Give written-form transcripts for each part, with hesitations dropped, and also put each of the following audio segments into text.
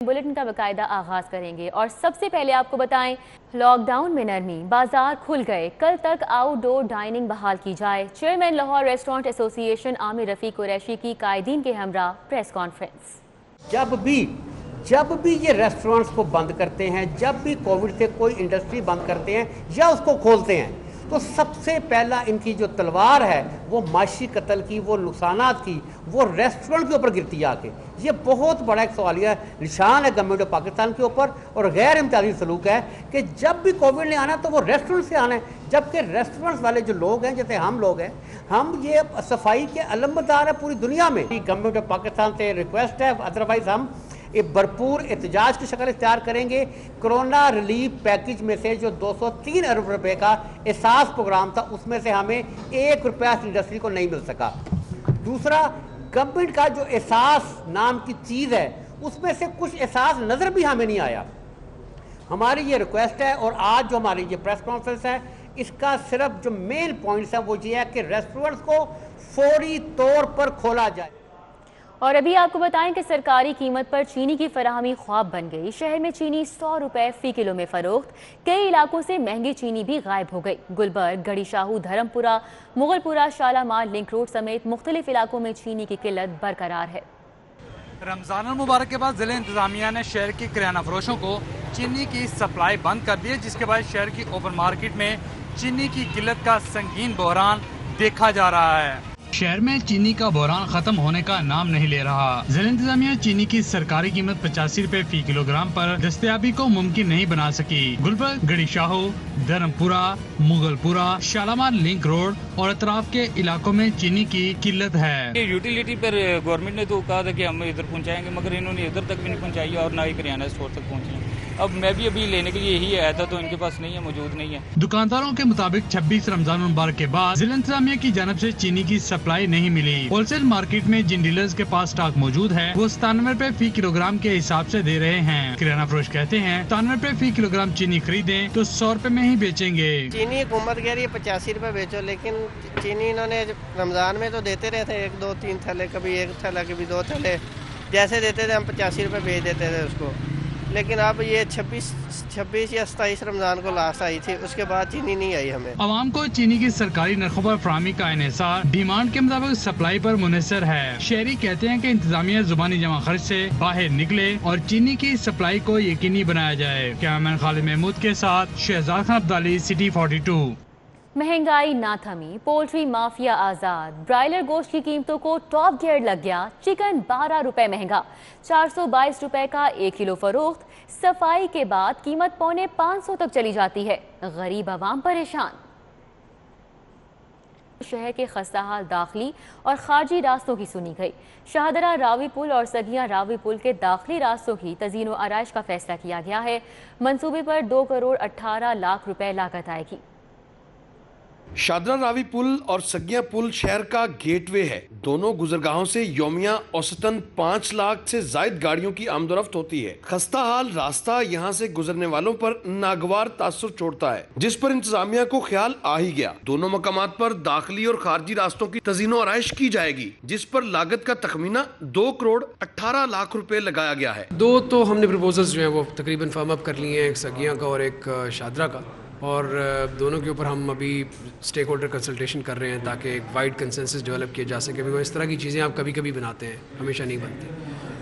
Bulletin का बाकायदा आगाज करेंगे और सबसे पहले आपको बताएं, लॉकडाउन में नरमी, बाजार खुल गए, कल तक आउटडोर डाइनिंग बहाल की जाए। Chairman Lahore restaurant association Aamir Rafiq Qureshi की कायदीन के हमरा प्रेस कॉन्फ्रेंस। जब भी ये रेस्टोरेंट्स को बंद करते हैं, जब भी कोविड से कोई इंडस्ट्री बंद करते हैं या उसको खोलते हैं, तो सबसे पहला इनकी जो तलवार है वो माशी कत्ल की, वो नुकसानात की, वो रेस्टोरेंट के ऊपर गिरती है आके। ये बहुत बड़ा एक सवालिया निशान है गवर्नमेंट ऑफ पाकिस्तान के ऊपर और गैर इम्तियाजी सलूक है कि जब भी कोविड ने आना तो वो रेस्टोरेंट से आना है, जबकि रेस्टोरेंट्स वाले जो लोग हैं, जैसे हम लोग हैं, हम ये सफाई के अलमदार है पूरी दुनिया में। गवर्नमेंट ऑफ पाकिस्तान से रिक्वेस्ट है, अदरवाइज हम एक भरपूर एहतजाज की शक्ल इख्तियार करेंगे। कोरोना रिलीफ पैकेज में से जो 203 अरब रुपए का एहसास प्रोग्राम था, उसमें से हमें 1 रुपया इंडस्ट्री को नहीं मिल सका। दूसरा, गवर्नमेंट का जो एहसास नाम की चीज़ है, उसमें से कुछ एहसास नज़र भी हमें नहीं आया। हमारी ये रिक्वेस्ट है और आज जो हमारी ये प्रेस कॉन्फ्रेंस है, इसका सिर्फ जो मेन पॉइंट्स है वो ये है कि रेस्टोरेंट्स को फौरी तौर पर खोला जाए। और अभी आपको बताएं कि सरकारी कीमत पर चीनी की फराहमी ख्वाब बन गई। शहर में चीनी 100 रुपए फी किलो में फरोख्त, कई इलाकों से महंगी चीनी भी गायब हो गई। गुलबर्ग, गड़ी शाहू, धर्मपुरा, मुगलपुरा, शालामार, लिंक रोड समेत मुख्तलिफ इलाकों में चीनी की किल्लत बरकरार है। रमजान मुबारक के बाद जिले इंतजामिया ने शहर के किराना फरोशों को चीनी की सप्लाई बंद कर दी है, जिसके बाद शहर की ओपन मार्केट में चीनी की किल्लत का संगीन बहरान देखा जा रहा है। शहर में चीनी का बहरान खत्म होने का नाम नहीं ले रहा। जिला इंतजामिया चीनी की सरकारी कीमत 85 रुपए फी किलोग्राम पर दस्तयाबी को मुमकिन नहीं बना सकी। गुलबर्ग, गड़ी शाहू, धर्मपुरा, मुगलपुरा, शालामार, लिंक रोड और अतराफ के इलाकों में चीनी की किल्लत है। यूटिलिटी पर गवर्नमेंट ने तो कहा था कि हम इधर पहुंचाएंगे, मगर इन्होंने इधर तक भी नहीं पहुंचाई और ना ही करियाना स्टोर तक पहुंची। अब मैं भी अभी लेने के लिए यही आया था, तो इनके पास नहीं है, मौजूद नहीं है। दुकानदारों के मुताबिक 26 रमजान मुबारक के बाद जिला इंतजामिया की जानब से चीनी की सप्लाई नहीं मिली। होलसेल मार्केट में जिन डीलर्स के पास स्टॉक मौजूद है वो 97 रुपए फी किलोग्राम के हिसाब से दे रहे हैं। किराना फरोश कहते हैं 97 रुपए फी किलोग्राम चीनी खरीदें तो 100 रुपए में ही बेचेंगे। चीनी हुकूमत कह रही है 85 रुपए बेचो, लेकिन चीनी इन्होंने रमजान में तो देते रहे थे 1, 2, 3 थैले, कभी 1 थैला, कभी 2 थैले, जैसे देते थे हम 85 रुपए बेच देते थे उसको। लेकिन अब ये 26 या 27 रमजान को लास्ट आई थी, उसके बाद चीनी नहीं आई हमें। आवाम को चीनी की सरकारी नरखों पर फराहमी का इन्हिसार डिमांड के मुताबिक सप्लाई पर मुनहसर है। शहरी कहते हैं कि इंतजामिया जुबानी जमा खर्च से बाहर निकले और चीनी की सप्लाई को यकीनी बनाया जाए। कैमरामैन खालिद महमूद के साथ शहजाद खान अब्दाली, सिटी 42। महंगाई ना थमी, पोल्ट्री माफिया आजाद, ब्रायलर गोश्त की कीमतों को टॉप गियर लग गया। चिकन 12 रुपए महंगा, 422 रुपए का 1 किलो फरोख्त। सफाई के बाद कीमत पौने 500 तक चली जाती है। गरीब आवाम परेशान। शहर के खस्ताहाल दाखिली और खारजी रास्तों की सुनी गई। शाहदरा रावी पुल और सगिया रावी पुल के दाखिली रास्तों की तज़ीन व आराइश का फैसला किया गया है। मंसूबे पर 2 करोड़ 18 लाख रुपए लागत आएगी। शाहदरा रावी पुल और सगिया पुल शहर का गेटवे है। दोनों गुजरगाहों से यौमिया औसतन 5 लाख से जायद गाड़ियों की आमदोरफ्त होती है। खस्ता हाल रास्ता यहाँ से गुजरने वालों पर नागवार तासुर छोड़ता है, जिस पर इंतजामिया को ख्याल आ ही गया। दोनों मकामात पर दाखिली और खारजी रास्तों की तज़ीनो आराइश की जाएगी, जिस पर लागत का तखमीना 2 करोड़ 18 लाख रुपए लगाया गया है। 2 तो हमने प्रपोजल्स जो है वो तकरीबन फर्म अप कर लिए हैं, एक सगिया का और एक शाहदरा का, और दोनों के ऊपर हम अभी स्टेक होल्डर कंसल्टेशन कर रहे हैं ताकि एक वाइड कंसेंसस डेवलप किया जा सके। वो इस तरह की चीज़ें आप कभी कभी बनाते हैं, हमेशा नहीं बनती,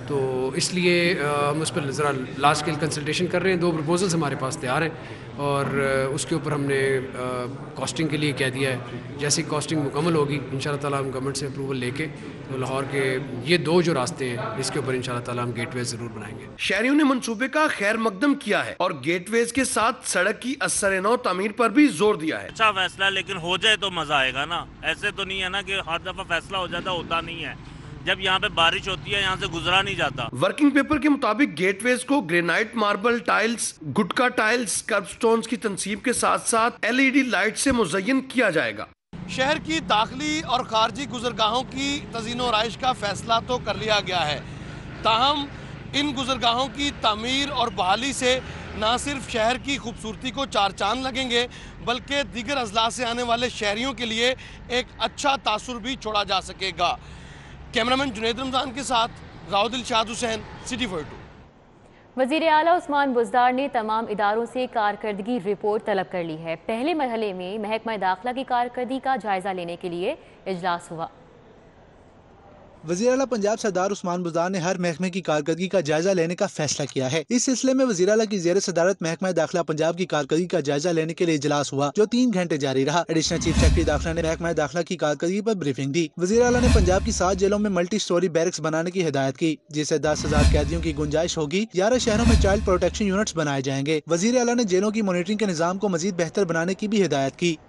तो इसलिए हम उस पर ज़रा लार्ज स्केल कंसल्टेशन कर रहे हैं। 2 प्रपोजल्स हमारे पास तैयार हैं और उसके ऊपर हमने कॉस्टिंग के लिए कह दिया है। जैसे कॉस्टिंग मुकम्मल होगी इंशाल्लाह ताला हम गवर्नमेंट से अप्रूवल लेके तो लाहौर के ये 2 जो रास्ते हैं इसके ऊपर इंशाल्लाह ताला हम गेटवे ज़रूर बनाएंगे। शहरियों ने मंसूबे का खैर मकदम किया है और गेटवेज के साथ सड़क की असर-ए-नौ तामीर पर भी जोर दिया है। अच्छा फैसला, लेकिन हो जाए तो मजा आएगा ना। ऐसे तो नहीं है ना कि हर दफा फैसला हो जाता, होता नहीं है। जब यहाँ पे बारिश होती है यहाँ से गुजरा नहीं जाता। वर्किंग पेपर के मुताबिक गेटवेज को ग्रेनाइट मार्बल टाइल्स, गुटका टाइल्स, कर्ब स्टोन्स की तनसीब के साथ साथ LED लाइट से मुज़य्यन किया जाएगा। शहर की दाखिली और खारजी गुजरगाहों की तज़ीनो आराइश का फैसला तो कर लिया गया है, ताहम इन गुजरगाहों की तामीर और बहाली से न सिर्फ शहर की खूबसूरती को 4 चांद लगेंगे, बल्कि दीगर अजला से आने वाले शहरियों के लिए एक अच्छा तासुर भी छोड़ा जा सकेगा। कैमरामैन जुनैद रमज़ान के साथ राउदिल शाद हुसैन, सिटी 42। वज़ीर आला उस्मान बुज़दार ने तमाम इदारों से कारकर्दगी रिपोर्ट तलब कर ली है। पहले मरहले में महकमा दाखिला की कारकर्दगी का जायजा लेने के लिए इजलास हुआ। वज़ीर आला पंजाब सरदार उस्मान बुज़दार ने हर महकमे की कारकर्दगी का जायजा लेने का फैसला किया है। इस सिलसिले में वज़ीर आला की ज़ेर सदारत महकमा दाखिला पंजाब की कारकर्दगी का जायजा लेने के लिए इजलास हुआ, जो 3 घंटे जारी रहा। एडिशनल चीफ सेक्रेटरी दाखिला ने महकमा दाखिला की कारकर्दगी पर ब्रीफिंग दी। वज़ीर आला ने पंजाब की 7 जेलों में मल्टी स्टोरी बैरक्स बनाने की हिदायत की, जिससे 10,000 कैदियों की गुंजाइश होगी। 11 शहरों में चाइल्ड प्रोटेक्शन यूनिट्स बनाए जाएंगे। वज़ीर आला ने जेलों की मॉनिटरिंग के निज़ाम को मजीद बेहतर बनाने की भी हिदायत की।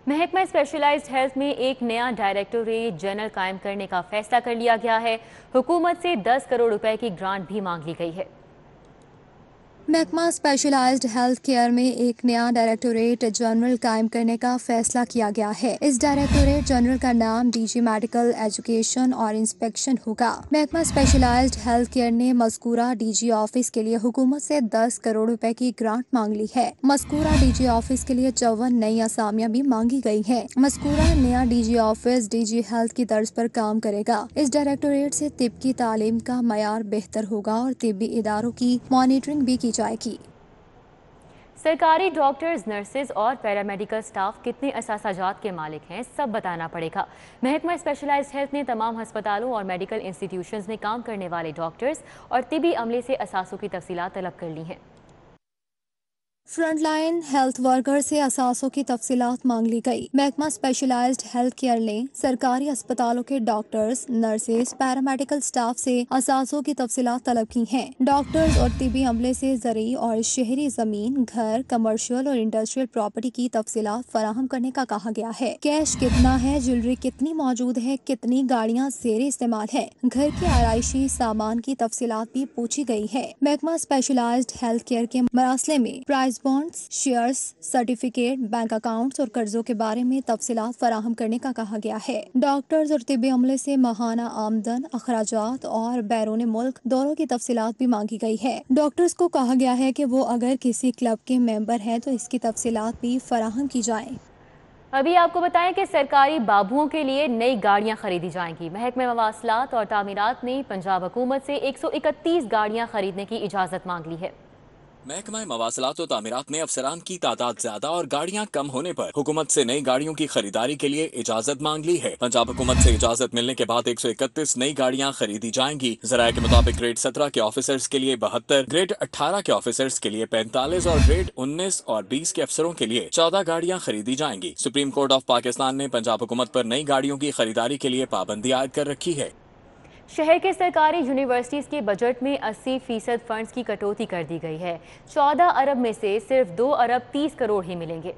महकमा स्पेशलाइज्ड हेल्थ में एक नया डायरेक्टोरेट जनरल कायम करने का फैसला कर लिया गया है। हुकूमत से 10 करोड़ रुपए की ग्रांट भी मांग ली गई है। महकमा स्पेशलाइज्ड हेल्थ केयर में एक नया डायरेक्टोरेट जनरल कायम करने का फैसला किया गया है। इस डायरेक्टोरेट जनरल का नाम डीजी मेडिकल एजुकेशन और इंस्पेक्शन होगा। महकमा स्पेशलाइज्ड हेल्थ केयर ने मज़कूरा डीजी ऑफिस के लिए हुकूमत से 10 करोड़ रुपए की ग्रांट मांग ली है। मज़कूरा डीजी ऑफिस के लिए 54 नई असामियां भी मांगी गई हैं। मज़कूरा नया डीजी ऑफिस डीजी हेल्थ की तर्ज पर काम करेगा। इस डायरेक्टोरेट से तिब की तालीम का मयार बेहतर होगा और तिब्बी इदारों की मॉनिटरिंग भी की जाएगी। सरकारी डॉक्टर्स, नर्सेज और पैरामेडिकल स्टाफ कितने असासाजात के मालिक हैं, सब बताना पड़ेगा। महकमा स्पेशलाइज्ड हेल्थ ने तमाम अस्पतालों और मेडिकल इंस्टीट्यूशंस में काम करने वाले डॉक्टर्स और तिबी अमले से असासों की तफसीलात तलब कर ली हैं। फ्रंटलाइन हेल्थ वर्कर से असासों की तफसीलात मांग ली गई। महकमा स्पेशलाइज्ड हेल्थ केयर ने सरकारी अस्पतालों के डॉक्टर्स, नर्सेज, पैरामेडिकल स्टाफ से असासों की तफसीलात तलब की हैं। डॉक्टर्स और तिबी अमले से ज़रूरी और शहरी ज़मीन, घर, कमर्शियल और इंडस्ट्रियल प्रॉपर्टी की तफसीलात फराहम करने का कहा गया है। कैश कितना है, ज्वेलरी कितनी मौजूद है, कितनी गाड़ियाँ ज़ेर इस्तेमाल है, घर के आराइशी सामान की तफसीलात भी पूछी गई है। महकमा स्पेशलाइज्ड हेल्थ केयर के मरासले में price bonds, shares, certificate, bank accounts और कर्जों के बारे में तफसीलात फराहम करने का कहा गया है। डॉक्टर्स और तिब्बी अमले से माहाना आमदन, अखराजात और बैरून मुल्क दौरों की तफसीलात भी मांगी गई है। डॉक्टर्स को कहा गया है कि वो अगर किसी क्लब के मेंबर हैं तो इसकी तफसीलात भी फराहम की जाए। अभी आपको बताएं कि सरकारी बाबुओं के लिए नई गाड़ियां खरीदी जाएंगी। महकमे मवासलात और तामीरात ने पंजाब हुकूमत से 131 गाड़ियां खरीदने की इजाज़त मांग ली है। महकमा मवासलात और तामीरात ने अफसरान की तादाद ज्यादा और गाड़ियां कम होने पर हुकूमत से नई गाड़ियों की खरीदारी के लिए इजाजत मांग ली है। पंजाब हुकूमत से इजाजत मिलने के बाद 131 नई गाड़ियां खरीदी जाएंगी। ज़राए के मुताबिक ग्रेड 17 के ऑफिसर्स के लिए 72, ग्रेड 18 के ऑफिसर्स के लिए 45 और ग्रेड 19 और 20 के अफसरों के लिए 14 गाड़ियां खरीदी जाएंगी। सुप्रीम कोर्ट ऑफ पाकिस्तान ने पंजाब हुकूमत पर नई गाड़ियों की खरीदारी के लिए पाबंदी आयद कर रखी है। शहर के सरकारी यूनिवर्सिटीज़ के बजट में 80% फंड्स की कटौती कर दी गई है। 14 अरब में से सिर्फ 2 अरब 30 करोड़ ही मिलेंगे।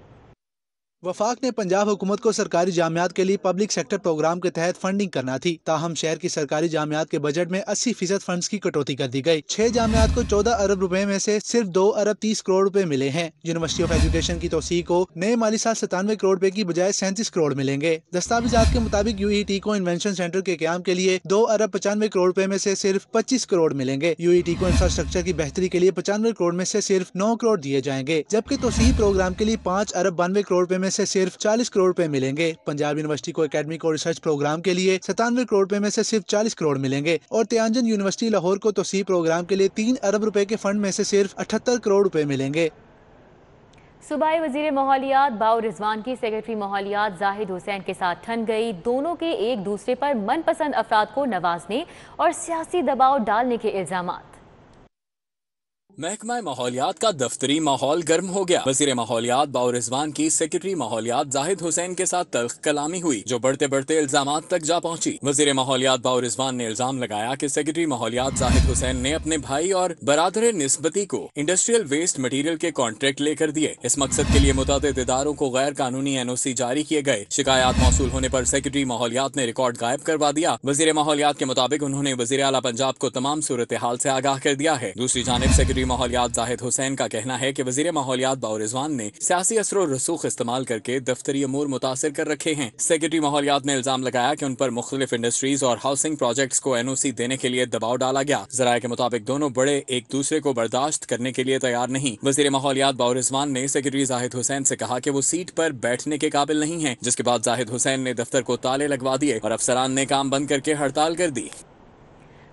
वफाक ने पंजाब हुकूमत को सरकारी जामियात के लिए पब्लिक सेक्टर प्रोग्राम के तहत फंडिंग करना थी, ताहम शहर की सरकारी जामियात के बजट में 80% फंड्स की कटौती कर दी गई। 6 जामियात को 14 अरब रुपए में से सिर्फ 2 अरब 30 करोड़ रुपए मिले हैं। यूनिवर्सिटी ऑफ एजुकेशन की तोसी को नए माली साल 97 करोड़ रुपए की बजाय 37 करोड़ मिलेंगे। दस्तावेजात के मुताबिक यूईटी को इन्वेंशन सेंटर के क्याम के लिए 2 अरब 95 करोड़ रुपए में से सिर्फ 25 करोड़ मिलेंगे। यूईटी को इंफ्रास्ट्रक्चर की बेहतरी के लिए 95 करोड़ में से सिर्फ 9 करोड़ दिए जाएंगे, जबकि तोसी प्रोग्राम के लिए 5 अरब 92 करोड़ रुपए में से सिर्फ 40 करोड़ रुपए मिलेंगे। पंजाब यूनिवर्सिटी को एकेडमिक और रिसर्च प्रोग्राम के लिए 97 करोड़ रुपए में से सिर्फ 40 करोड़ मिलेंगे और त्याजन यूनिवर्सिटी लाहौर को तोसी प्रोग्राम के लिए 3 अरब रुपए के फंड में से सिर्फ 78 करोड़ रुपए मिलेंगे। सूबाई वजीर माहौलियात बाउर रिजवान की सेक्रेटरी माहौलियात जाहिद हुसैन के साथ ठन गई। दोनों के एक दूसरे पर मनपसंद अफराद को नवाजने और सियासी दबाव डालने के इल्जामात। महकमा माहौलियात का दफ्तरी माहौल गर्म हो गया। वजीर माहौलियात बाउर रिजवान की सेक्रेटरी माहौलियात जाहिद हुसैन के साथ तल्ख कलामी हुई, जो बढ़ते बढ़ते इल्जामात तक जा पहुंची। वजीर माहौलियात बाउर रिजवान ने इल्जाम लगाया कि सेक्रेटरी माहौलियात जाहिद हुसैन ने अपने भाई और बरादर निस्बती को इंडस्ट्रियल वेस्ट मटीरियल के कॉन्ट्रैक्ट लेकर दिए। इस मकसद के लिए मुतअद्दिद इदारों को गैर कानूनी NOC जारी किए गए। शिकायत मौसूल होने पर सेक्रेटरी माहौलियात ने रिकॉर्ड गायब करवा दिया। वजीर माहौलियात के मुताबिक उन्होंने वजीर आला पंजाब को तमाम सूरत हाल से आगाह कर दिया है। दूसरी जानिब सेक्रेटरी माहौलियात जाहिद हुसैन का कहना है कि वजीर माहौलियात बाउर रिजवान ने सियासी असर और रसूख इस्तेमाल करके दफ्तरी अमूर मुतासिर कर रखे हैं। सेक्रेटरी माहौलियात ने इल्जाम लगाया कि उन पर मुख्तलिफ इंडस्ट्रीज और हाउसिंग प्रोजेक्ट्स को NOC देने के लिए दबाव डाला गया। ज़राए के मुताबिक दोनों बड़े एक दूसरे को बर्दाश्त करने के लिए तैयार नहीं। वजीर माहौलियात बाउर रिजवान ने सेक्रेटरी जाहिद हुसैन से कहा कि वो सीट पर बैठने के काबिल नहीं है, जिसके बाद जाहिद हुसैन ने दफ्तर को ताले लगवा दिए और अफसरान ने काम बंद करके हड़ताल कर दी।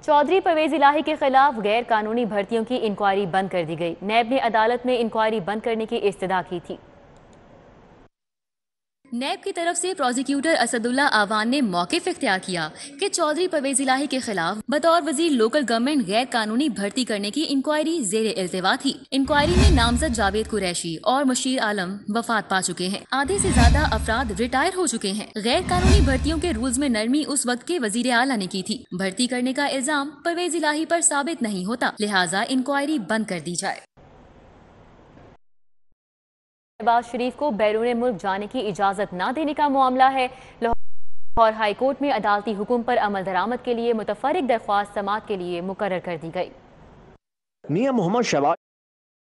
चौधरी परवेज इलाही के खिलाफ गैर कानूनी भर्तियों की इंक्वायरी बंद कर दी गई। नैब ने अदालत में इंक्वायरी बंद करने की इस्तदा की थी। नैब की तरफ से प्रोसिक्यूटर असदुल्ला आवान ने मौक़िफ़ इख्तियार किया कि चौधरी परवेज इलाही के खिलाफ बतौर वजीर लोकल गवर्नमेंट गैर कानूनी भर्ती करने की इंक्वायरी ज़ेरे इल्तिवा थी। इंक्वायरी में नामजद जावेद कुरैशी और मुशीर आलम वफात पा चुके हैं। आधे से ज्यादा अफराद रिटायर हो चुके हैं। गैर कानूनी भर्तियों के रूल्स में नरमी उस वक्त के वजीर आला ने की थी। भर्ती करने का इल्जाम परवेज इलाही पर साबित नहीं होता, लिहाजा इंक्वायरी बंद कर दी जाए। शहबाज शरीफ को बैरून मुल्क जाने की इजाज़त न देने का मामला है। लाहौर हाई कोर्ट में अदालती हुक्म पर अमल दरामद के लिए मुतफर्रिक दरख्वास्त समाअत के लिए मुकर्रर कर दी गई। मियां मोहम्मद शहबाज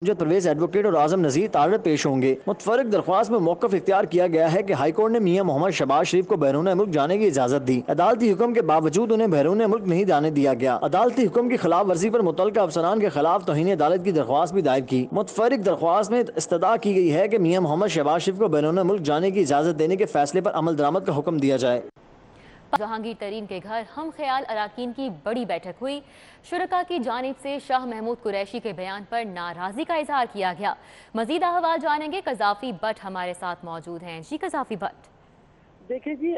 परवेज एडवोकेट और आजम नजीर तारड़ पेश होंगे। मुतफर्रिक दरख्वास्त में मौक़िफ़ इख्तियार किया गया है कि हाई कोर्ट ने मियां मोहम्मद शहबाज शरीफ को बैरून मुल्क जाने की इजाजत दी। अदालती हुक्म के बावजूद उन्हें बैरून मुल्क नहीं जाने दिया गया। अदालती हुक्म की खिलाफ वर्जी पर मुतल्लिका अफसरान के खिलाफ तौहीन अदालत की दरख्वास्त भी दायर की। मुतफर्रिक दरख्वास्त में इस्तदा की गई है कि मियां मोहम्मद शहबाज शरीफ को बैरून मुल्क जाने की इजाजत देने के फैसले पर अमल दरामद का हुक्म दिया जाए। जहांगीर तरीन के घर हम ख्याल अराकीन की बड़ी बैठक हुई। शुरका की जानिब से शाह महमूद कुरैशी के बयान पर नाराजगी का इजहार किया गया। मजीद अहवाल जानेंगे, कज़ाफ़ी भट्ट हमारे साथ मौजूद हैं। जी कज़ाफ़ी भट्ट। देखिए जी,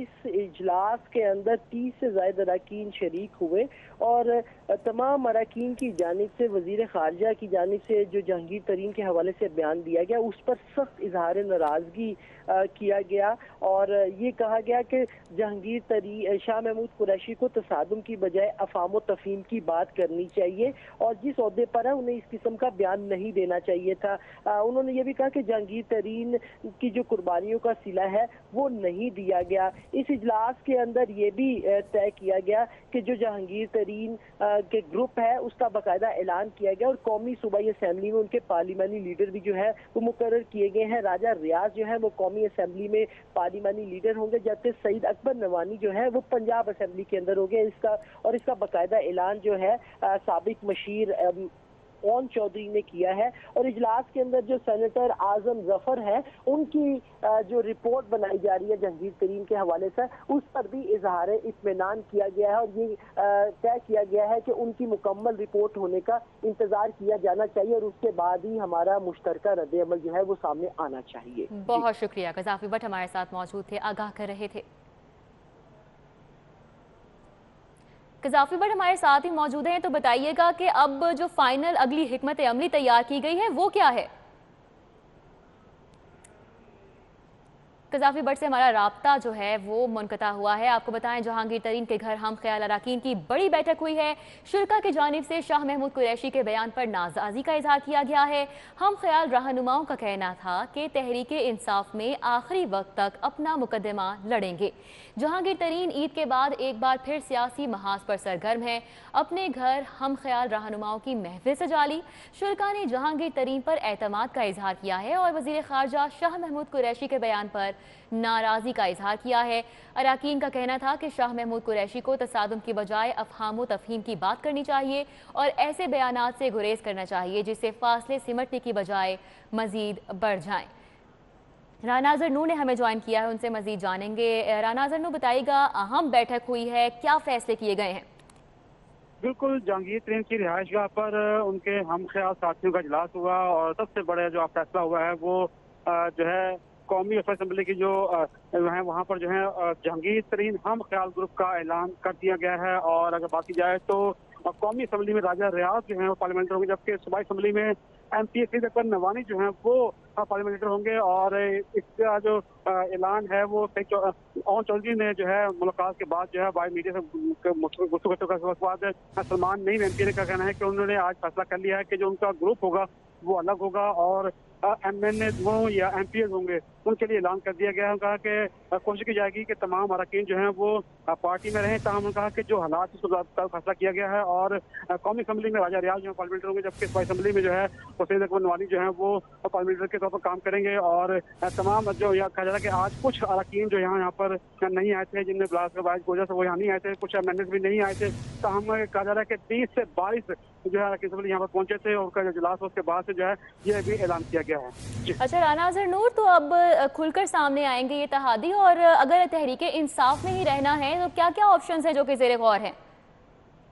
इस इजलास के अंदर 30 से ज़ायद अरकान शरीक हुए और तमाम अरकान की जानिब से वज़ीर ख़ारजा की जानिब से जो जहांगीर तरीन के हवाले से बयान दिया गया उस पर सख्त इजहार नाराज़गी किया गया और ये कहा गया कि जहांगीर तरीन शाह महमूद कुरैशी को तसादुम की बजाय अफ़ाम व तफ़हीम की बात करनी चाहिए और जिस ओहदे पर है उन्हें इस किस्म का बयान नहीं देना चाहिए था। उन्होंने ये भी कहा कि जहांगीर तरीन की जो कुर्बानियों का सिला है वो नहीं दिया गया। इस इजलास के अंदर ये भी तय किया गया कि जो जहांगीर तरीन के ग्रुप है उसका बाकायदा ऐलान किया गया और कौमी सूबाई असम्बली में उनके पार्लिमानी लीडर भी जो है वो मुकर्रर किए गए हैं। राजा रियाज जो है वो कौमी असम्बली में पार्लिमानी लीडर होंगे, जबकि सईद अकबर नवानी जो है वो पंजाब असम्बली के अंदर होंगे। इसका बाकायदा ऐलान जो है साबिक मशीर ओन चौधरी ने किया है और इजलास के अंदर जो सेनेटर आजम जफर है उनकी जो रिपोर्ट बनाई जा रही है जहांगीर तरीन के हवाले से उस पर भी इजहार इत्मीनान किया गया है और ये तय किया गया है कि उनकी मुकम्मल रिपोर्ट होने का इंतजार किया जाना चाहिए और उसके बाद ही हमारा मुश्तरका रद्द अमल जो है वो सामने आना चाहिए। बहुत शुक्रिया, कज़ाफ़ी भट्ट हमारे साथ मौजूद थे, आगाह कर रहे थे। कज़ाफ़ी भट्ट हमारे साथ ही मौजूद हैं, तो बताइएगा कि अब जो फाइनल अगली हिकमत अमली तैयार की गई है वो क्या है? कज़ाफ़ी भट्ट से हमारा राब्ता जो है वो मुनक़ता हुआ है। आपको बताएं, जहांगीर तरीन के घर हम ख्याल अरकान की बड़ी बैठक हुई है। शुरका की जानिब से शाह महमूद कुरैशी के बयान पर नाराज़गी का इजहार किया गया है। हम ख्याल रहनुमाओं का कहना था कि तहरीक इंसाफ में आखिरी वक्त तक अपना मुकदमा लड़ेंगे। जहांगीर तरीन ईद के बाद एक बार फिर सियासी महाज पर सरगर्म है। अपने घर हम ख्याल रहनुमाओं की महफिल सजा ली। शुरका ने जहांगीर तरीन पर एतमाद का इजहार किया है और वज़ीर ख़ारजा शाह महमूद कुरैशी के बयान पर नाराज़गी का इजहार किया है। अरकान का कहना था कि शाह महमूद कुरैशी को तसादुम की बजाय अफ़हाम व तफ़हीम की बात करनी चाहिए और ऐसे बयानात से गुरेज करना चाहिए जिससे फासले सिमटने की बजाय मज़ीद बढ़ जाएं। रानाज़र नूर ने हमें ज्वाइन किया है, उनसे मज़ीद जानेंगे। रानाज़र नूर, बताइएगा, अहम बैठक हुई है, क्या फैसले किए गए हैं? बिल्कुल, जहांगीर तरीन की रिहाइश गाह पर उनके हम ख्याल साथियों का इजलास हुआ और सबसे बड़ा जो फैसला हुआ है वो जो है कौमी असम्बली की जो है वहाँ पर जो है जहांगीर तरीन हम ख्याल ग्रुप का ऐलान कर दिया गया है। और अगर बात की जाए तो कौमी असम्बली में राजा रियाज जो है वो पार्लियामेंटर होंगे, जबकि सूबाई असम्बली में MP सईद अकबर नवानी जो है वो पार्लियामेंटर होंगे। और इसका जो ऐलान है वो ओन चौधरी ने जो है मुलाकात के बाद जो है बाहर मीडिया से गुफ्तगू के बाद सलमान नईम MP का कहना है कि उन्होंने आज फैसला कर लिया है कि जो उनका ग्रुप होगा वो अलग होगा और MNA हो या MPs होंगे उनके लिए ऐलान कर दिया गया है। कहा कि कोशिश की जाएगी कि तमाम अरकान जो हैं वो पार्टी में रहें। ताहम कहा कि जो हालात उसको फैसला किया गया है और कौमी असम्बली में राजा रियाज जो है पार्लियामेंटर होंगे, जबकि सूबाई असम्बली में जो है सईद अकबर नवानी जो है वो पार्लियामेंटर के तौर पर काम करेंगे। और तमाम जो कहा जा रहा है कि आज कुछ अरकान जो यहाँ पर नहीं आए थे, जिनमें बिलासपुर की वजह से वो यहाँ नहीं आए थे, कुछ MNAs भी नहीं आए थे। ताहम कहा जा रहा है कि 30 से 22 जो है अरकान असम्बली यहाँ पर पहुंचे थे और उनका जो इजलास उसके बाद से जो है ये भी ऐलान किया गया है। अच्छा रानाज़र नूर, तो अब खुलकर सामने आएंगे ये तहादी और अगर तहरीक इंसाफ में ही रहना है तो क्या क्या ऑप्शन है जो कि ज़ेरे गौर हैं?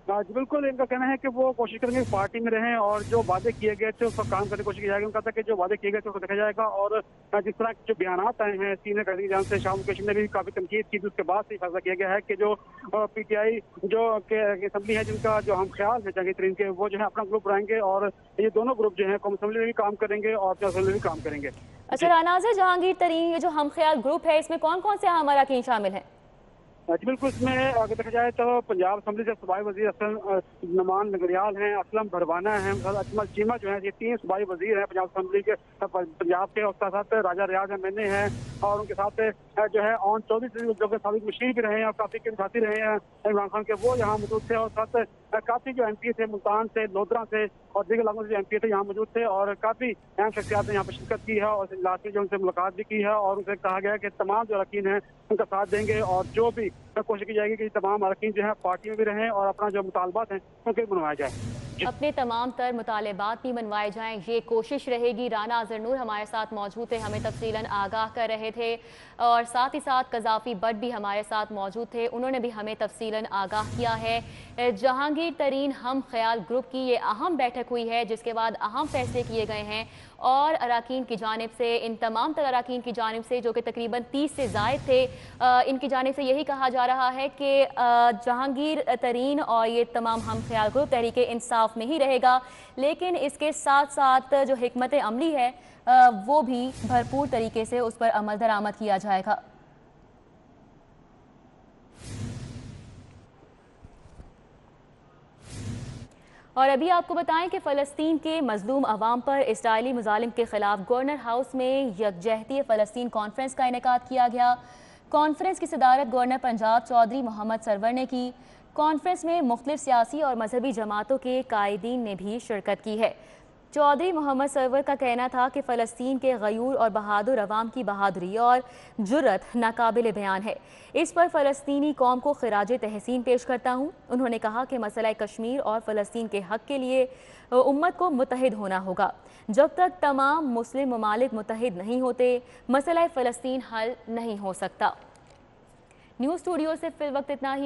बिल्कुल इनका कहना है कि वो कोशिश करेंगे पार्टी में रहें और जो वादे किए गए थे उस पर काम करने की कोशिश की जाएगी। उनका था कि जो वादे किए गए थे उसको देखा जाएगा और जिस तरह जो बयानात आए हैं सीनियर कैडर की जान से, शाह मुकेश ने भी काफी तनकीद की थी, उसके बाद से फैसला किया गया है कि जो पीटीआई जो असम्बली है जिनका जो हम ख्याल है जहांगीर तरीन के, वो जो है अपना ग्रुप बनाएंगे और ये दोनों ग्रुप जो है कौमी असम्बली में भी काम करेंगे और असेंबली में भी काम करेंगे। अच्छा रानाज़, जहांगीर तरीन ये जो हम ख्याल ग्रुप है इसमें कौन कौन से अहम अरकान शामिल हैं? जी बिल्कुल, इसमें अगर देखा जाए तो पंजाब असम्बली से सूबाई वजीर नमान नगरियाल हैं, असलम भरवाना है, अजमल चीमा जो है, ये 3 सूबाई वजीर हैं पंजाब असम्बली के पंजाब के। उसके साथ राजा रियाज एमएनए हैं और उनके साथ जो है ऑन चौधरी जो कि साबिक मशीर भी रहे हैं और काफी के साथी रहे हैं इमरान खान के, वो यहाँ मौजूद थे। और साथ काफी जो एमपी थे मुल्तान से, लोधरा से और दीगर इलाकों से जो एमपी थे यहाँ मौजूद थे और काफी अहम शख्सियात ने यहाँ पर शिरकत की है और लास्ट में जो उनसे मुलाकात भी की है और उनसे कहा गया कि तमाम जो अरकान हैं उनका साथ देंगे और जो भी कोशिश की जाएगी कि तमाम अरकान जो है पार्टी में भी रहें और अपना जो मुतालबात हैं उनके मनवाया जाए। अपने तमाम तर मुतालबात भी मनवाए जाएं, ये कोशिश रहेगी। राना अजहर नूर हमारे साथ मौजूद थे, हमें तफसीलन आगाह कर रहे थे और साथ ही साथ कज़ाफ़ी बट भी हमारे साथ मौजूद थे, उन्होंने भी हमें तफसीलन आगाह किया है। जहांगीर तरीन हम ख्याल ग्रुप की ये अहम बैठक हुई है जिसके बाद अहम फैसले किए गए हैं और अरकान की जानिब से, इन तमाम तर अरकान की जानिब से जो कि तकरीबन 30 से ज़ायद थे, इनकी जानिब से यही कहा जा रहा है कि जहांगीर तरीन और ये तमाम हम ख्याल ग्रुप तहरीक इंसाफ में ही रहेगा, लेकिन इसके साथ साथ जो हिकमत अमली है वो भी भरपूर तरीके से उस पर अमल दरामद किया जाएगा। और अभी आपको बताएं कि फ़लस्तीन के मजलूम अवाम पर इसराइली मुजालिम के खिलाफ गवर्नर हाउस में यकजहती फ़लस्तीन कॉन्फ्रेंस का इनेकाद किया गया। कॉन्फ्रेंस की सदारत गवर्नर पंजाब चौधरी मोहम्मद सरवर ने की। कॉन्फ्रेंस में मुख्तलिफ सियासी और मजहबी जमातों के कायदीन ने भी शिरकत की है। चौधरी मोहम्मद सरवर का कहना था कि फ़लस्तीन के गयूर और बहादुर अवाम की बहादुरी और जुर्रत नाकाबिल बयान है। इस पर फ़लस्तीनी कौम को खिराज तहसीन पेश करता हूँ। उन्होंने कहा कि मसला कश्मीर और फ़लस्तीन के हक़ के लिए उम्मत को मुत्तहिद होना होगा। जब तक तमाम मुस्लिम ममालिक मुत्तहिद नहीं होते मसला फ़लस्तीन हल नहीं हो सकता। न्यूज़ स्टूडियो से फिल वक्त इतना ही।